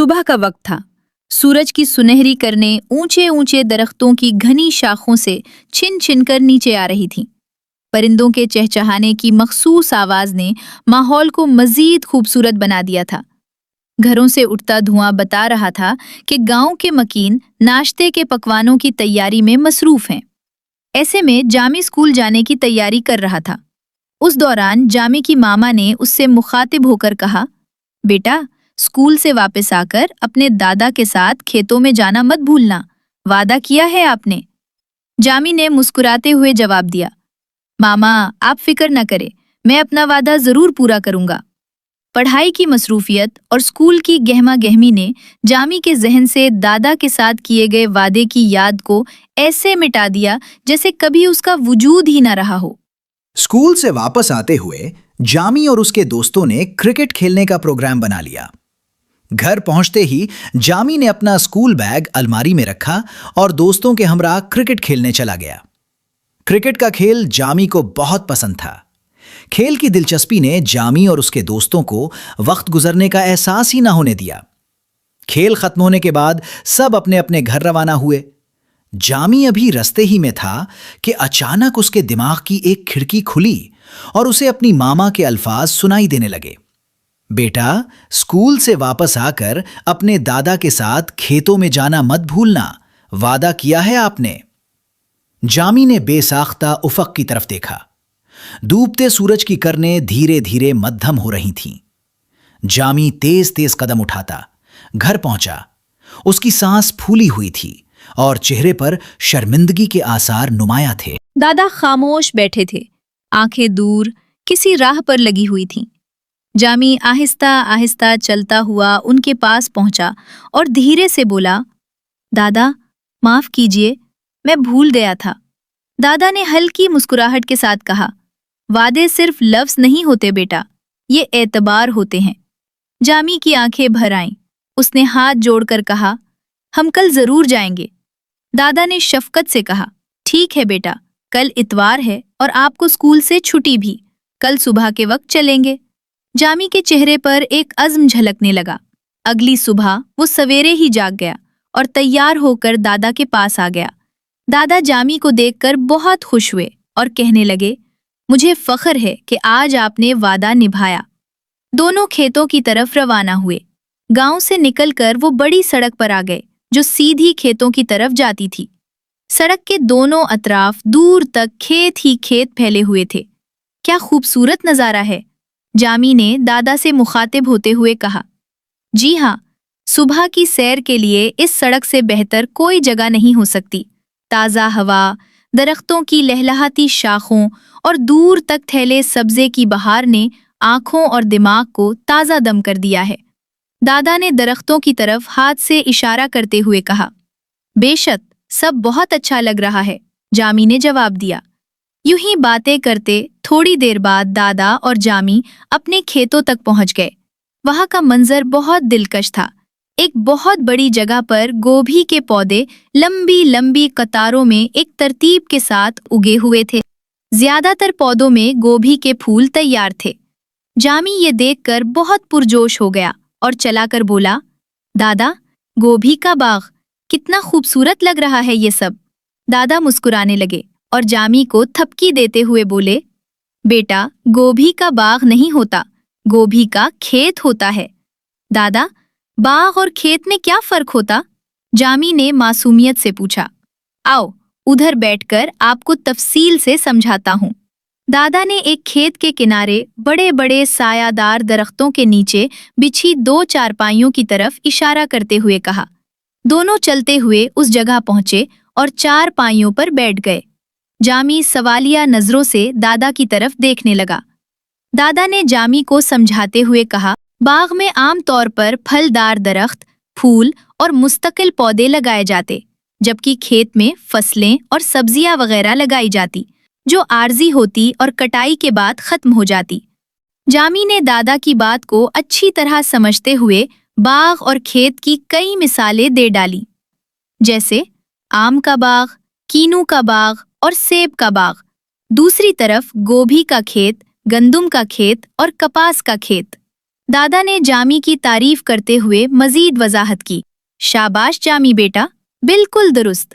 सुबह का वक्त था। सूरज की सुनहरी किरणें ऊंचे ऊंचे दरख्तों की घनी शाखों से छिन छिन कर नीचे आ रही थीं। परिंदों के चहचहाने की मखसूस आवाज ने माहौल को मजीद खूबसूरत बना दिया था। घरों से उठता धुआं बता रहा था कि गांव के मकीन नाश्ते के पकवानों की तैयारी में मसरूफ हैं। ऐसे में जामी स्कूल जाने की तैयारी कर रहा था। उस दौरान जामी की मामा ने उससे मुखातिब होकर कहा, बेटा, स्कूल से वापस आकर अपने दादा के साथ खेतों में जाना मत भूलना, वादा किया है आपने। जामी ने मुस्कुराते हुए जवाब दिया, मामा आप फिक्र न करें, मैं अपना वादा जरूर पूरा करूंगा। पढ़ाई की मसरूफियत और स्कूल की गहमा गहमी ने जामी के जहन से दादा के साथ किए गए वादे की याद को ऐसे मिटा दिया जैसे कभी उसका वजूद ही न रहा हो। स्कूल से वापस आते हुए जामी और उसके दोस्तों ने क्रिकेट खेलने का प्रोग्राम बना लिया। घर पहुंचते ही जामी ने अपना स्कूल बैग अलमारी में रखा और दोस्तों के हमरा क्रिकेट खेलने चला गया। क्रिकेट का खेल जामी को बहुत पसंद था। खेल की दिलचस्पी ने जामी और उसके दोस्तों को वक्त गुजरने का एहसास ही ना होने दिया। खेल खत्म होने के बाद सब अपने अपने घर रवाना हुए। जामी अभी रास्ते ही में था कि अचानक उसके दिमाग की एक खिड़की खुली और उसे अपनी मामा के अल्फाज सुनाई देने लगे, बेटा, स्कूल से वापस आकर अपने दादा के साथ खेतों में जाना मत भूलना, वादा किया है आपने। जामी ने बेसाख्ता उफक की तरफ देखा। डूबते सूरज की किरणें धीरे धीरे मध्यम हो रही थीं। जामी तेज तेज कदम उठाता घर पहुंचा। उसकी सांस फूली हुई थी और चेहरे पर शर्मिंदगी के आसार नुमाया थे। दादा खामोश बैठे थे, आंखें दूर किसी राह पर लगी हुई थीं। जामी आहिस्ता आहिस्ता चलता हुआ उनके पास पहुंचा और धीरे से बोला, दादा माफ कीजिए, मैं भूल गया था। दादा ने हल्की मुस्कुराहट के साथ कहा, वादे सिर्फ लफ्ज नहीं होते बेटा, ये एतबार होते हैं। जामी की आंखें भर आईं। उसने हाथ जोड़कर कहा, हम कल जरूर जाएंगे। दादा ने शफकत से कहा, ठीक है बेटा, कल इतवार है और आपको स्कूल से छुट्टी भी, कल सुबह के वक्त चलेंगे। जामी के चेहरे पर एक अज़्म झलकने लगा। अगली सुबह वो सवेरे ही जाग गया और तैयार होकर दादा के पास आ गया। दादा जामी को देखकर बहुत खुश हुए और कहने लगे, मुझे फख्र है कि आज आपने वादा निभाया। दोनों खेतों की तरफ रवाना हुए। गांव से निकलकर वो बड़ी सड़क पर आ गए जो सीधी खेतों की तरफ जाती थी। सड़क के दोनों अतराफ दूर तक खेत ही खेत फैले हुए थे। क्या खूबसूरत नजारा है, जामी ने दादा से मुखातिब होते हुए कहा। जी हाँ, सुबह की सैर के लिए इस सड़क से बेहतर कोई जगह नहीं हो सकती। ताज़ा हवा, दरख्तों की लहलहाती शाखों और दूर तक फैले सब्जे की बहार ने आंखों और दिमाग को ताज़ा दम कर दिया है। दादा ने दरख्तों की तरफ हाथ से इशारा करते हुए कहा, बेशक सब बहुत अच्छा लग रहा है, जामी ने जवाब दिया। यूं ही बातें करते थोड़ी देर बाद दादा और जामी अपने खेतों तक पहुंच गए। वहां का मंजर बहुत दिलकश था। एक बहुत बड़ी जगह पर गोभी के पौधे लंबी लंबी कतारों में एक तरतीब के साथ उगे हुए थे। ज्यादातर पौधों में गोभी के फूल तैयार थे। जामी ये देखकर बहुत पुरजोश हो गया और चलाकर बोला, दादा, गोभी का बाग, कितना खूबसूरत लग रहा है ये सब। दादा मुस्कुराने लगे और जामी को थपकी देते हुए बोले, बेटा, गोभी का बाग नहीं होता, गोभी का खेत होता है। दादा, बाग और खेत में क्या फर्क होता? जामी ने मासूमियत से पूछा। आओ उधर बैठकर आपको तफसील से समझाता हूँ। दादा ने एक खेत के किनारे बड़े बड़े सायादार दरख्तों के नीचे बिछी 2 चारपाइयों की तरफ इशारा करते हुए कहा। दोनों चलते हुए उस जगह पहुंचे और 4 पाइयों पर बैठ गए। जामी सवालिया नजरों से दादा की तरफ देखने लगा। दादा ने जामी को समझाते हुए कहा, बाग में आम तौर पर फलदार दरख्त, फूल और मुस्तकिल पौधे लगाए जाते, जबकि खेत में फसलें और सब्जियां वगैरह लगाई जाती, जो आर्जी होती और कटाई के बाद खत्म हो जाती। जामी ने दादा की बात को अच्छी तरह समझते हुए बाग और खेत की कई मिसालें दे डाली, जैसे आम का बाग, कीनू का बाग और सेब का बाग। दूसरी तरफ गोभी का खेत, गंदुम का खेत और कपास का खेत। दादा ने जामी की तारीफ करते हुए मजीद वजाहत की। शाबाश जामी बेटा, बिल्कुल दुरुस्त।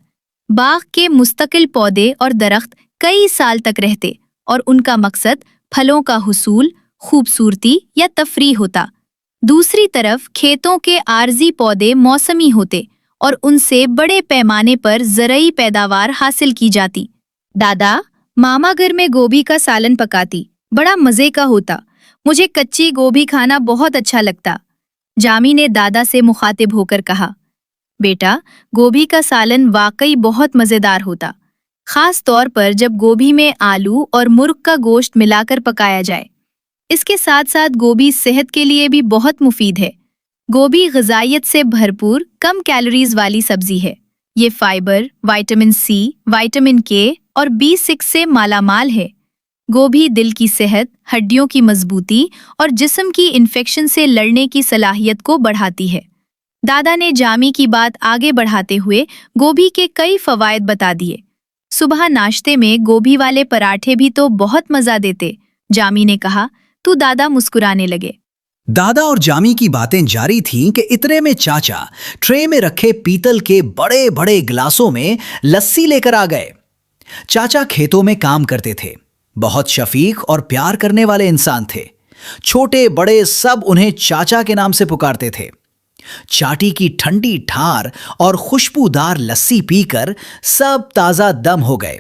बाग के मुस्तकिल पौधे और दरख्त कई साल तक रहते और उनका मकसद फलों का हुसूल, खूबसूरती या तफरीह होता। दूसरी तरफ खेतों के आर्जी पौधे मौसमी होते और उनसे बड़े पैमाने पर ज़रई पैदावार हासिल की जाती। दादा, मामा घर में गोभी का सालन पकाती, बड़ा मज़े का होता। मुझे कच्ची गोभी खाना बहुत अच्छा लगता। जामी ने दादा से मुखातिब होकर कहा। बेटा, गोभी का सालन वाकई बहुत मज़ेदार होता, खास तौर पर जब गोभी में आलू और मुर्ग का गोश्त मिलाकर पकाया जाए। इसके साथ साथ गोभी सेहत के लिए भी बहुत मुफीद है। गोभी ग़िज़ाइयत से भरपूर, कम कैलोरीज वाली सब्जी है। ये फाइबर, विटामिन सी, विटामिन के और B6 से मालामाल है। गोभी दिल की सेहत, हड्डियों की मजबूती और जिस्म की इन्फेक्शन से लड़ने की सलाहियत को बढ़ाती है। दादा ने जामी की बात आगे बढ़ाते हुए गोभी के कई फवायद बता दिए। सुबह नाश्ते में गोभी वाले पराठे भी तो बहुत मज़ा देते, जामी ने कहा तो दादा मुस्कुराने लगे। दादा और जामी की बातें जारी थीं कि इतने में चाचा ट्रे में रखे पीतल के बड़े बड़े गिलासों में लस्सी लेकर आ गए। चाचा खेतों में काम करते थे, बहुत शफीक और प्यार करने वाले इंसान थे। छोटे बड़े सब उन्हें चाचा के नाम से पुकारते थे। चाटी की ठंडी ठार और खुशबूदार लस्सी पीकर सब ताजा दम हो गए।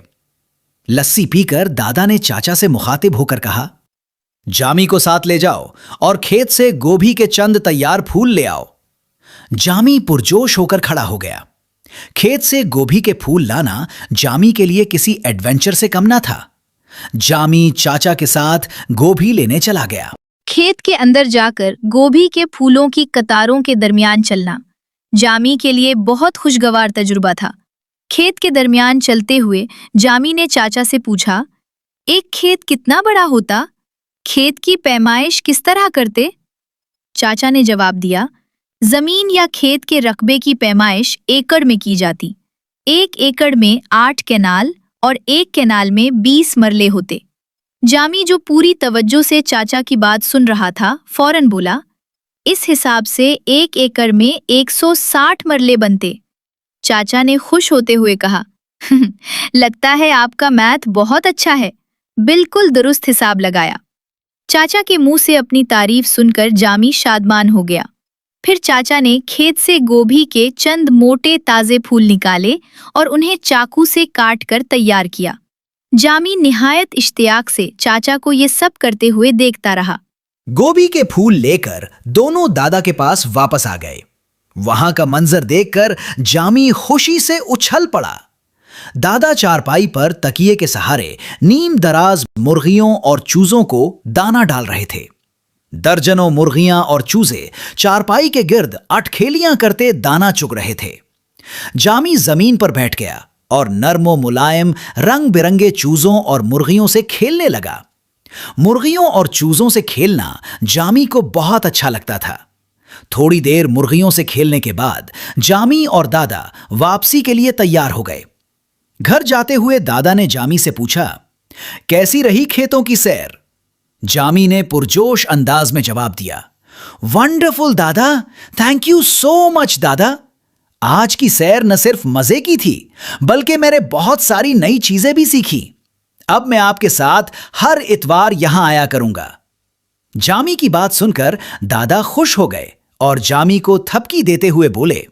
लस्सी पीकर दादा ने चाचा से मुखातिब होकर कहा, जामी को साथ ले जाओ और खेत से गोभी के चंद तैयार फूल ले आओ। जामी पुरजोश होकर खड़ा हो गया। खेत से गोभी के फूल लाना जामी के लिए किसी एडवेंचर से कम ना था। जामी चाचा के साथ गोभी लेने चला गया। खेत के अंदर जाकर गोभी के फूलों की कतारों के दरमियान चलना जामी के लिए बहुत खुशगवार तजुर्बा था। खेत के दरमियान चलते हुए जामी ने चाचा से पूछा, एक खेत कितना बड़ा होता? खेत की पैमाइश किस तरह करते? चाचा ने जवाब दिया, जमीन या खेत के रकबे की पैमाइश एकड़ में की जाती। एक एकड़ में 8 कैनाल और एक कैनाल में 20 मरले होते। जामी, जो पूरी तवज्जो से चाचा की बात सुन रहा था, फौरन बोला, इस हिसाब से एक एकड़ में 160 मरले बनते। चाचा ने खुश होते हुए कहा, लगता है आपका मैथ बहुत अच्छा है, बिल्कुल दुरुस्त हिसाब लगाया। चाचा के मुंह से अपनी तारीफ सुनकर जामी शादमान हो गया। फिर चाचा ने खेत से गोभी के चंद मोटे ताजे फूल निकाले और उन्हें चाकू से काट कर तैयार किया। जामी निहायत इश्तियाक से चाचा को ये सब करते हुए देखता रहा। गोभी के फूल लेकर दोनों दादा के पास वापस आ गए। वहां का मंजर देखकर जामी खुशी से उछल पड़ा। दादा चारपाई पर तकिए के सहारे नीम दराज मुर्गियों और चूजों को दाना डाल रहे थे। दर्जनों मुर्गियां और चूजे चारपाई के गिर्द अटखेलियां करते दाना चुग रहे थे। जामी जमीन पर बैठ गया और नर्मो मुलायम रंग बिरंगे चूजों और मुर्गियों से खेलने लगा। मुर्गियों और चूजों से खेलना जामी को बहुत अच्छा लगता था। थोड़ी देर मुर्गियों से खेलने के बाद जामी और दादा वापसी के लिए तैयार हो गए। घर जाते हुए दादा ने जामी से पूछा, कैसी रही खेतों की सैर? जामी ने पुरजोश अंदाज में जवाब दिया, वंडरफुल दादा, थैंक यू सो मच दादा। आज की सैर न सिर्फ मजे की थी बल्कि मैंने बहुत सारी नई चीजें भी सीखी। अब मैं आपके साथ हर इतवार यहां आया करूंगा। जामी की बात सुनकर दादा खुश हो गए और जामी को थपकी देते हुए बोले,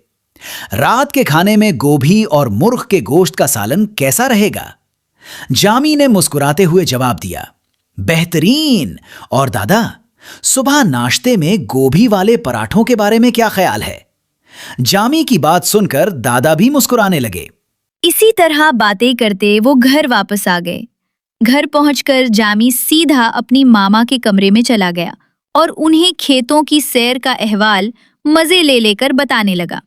रात के खाने में गोभी और मुर्ग के गोश्त का सालन कैसा रहेगा? जामी ने मुस्कुराते हुए जवाब दिया, बेहतरीन। और दादा, सुबह नाश्ते में गोभी वाले पराठों के बारे में क्या ख्याल है? जामी की बात सुनकर दादा भी मुस्कुराने लगे। इसी तरह बातें करते वो घर वापस आ गए। घर पहुंचकर जामी सीधा अपनी मामा के कमरे में चला गया और उन्हें खेतों की सैर का अहवाल मजे ले लेकर बताने लगा।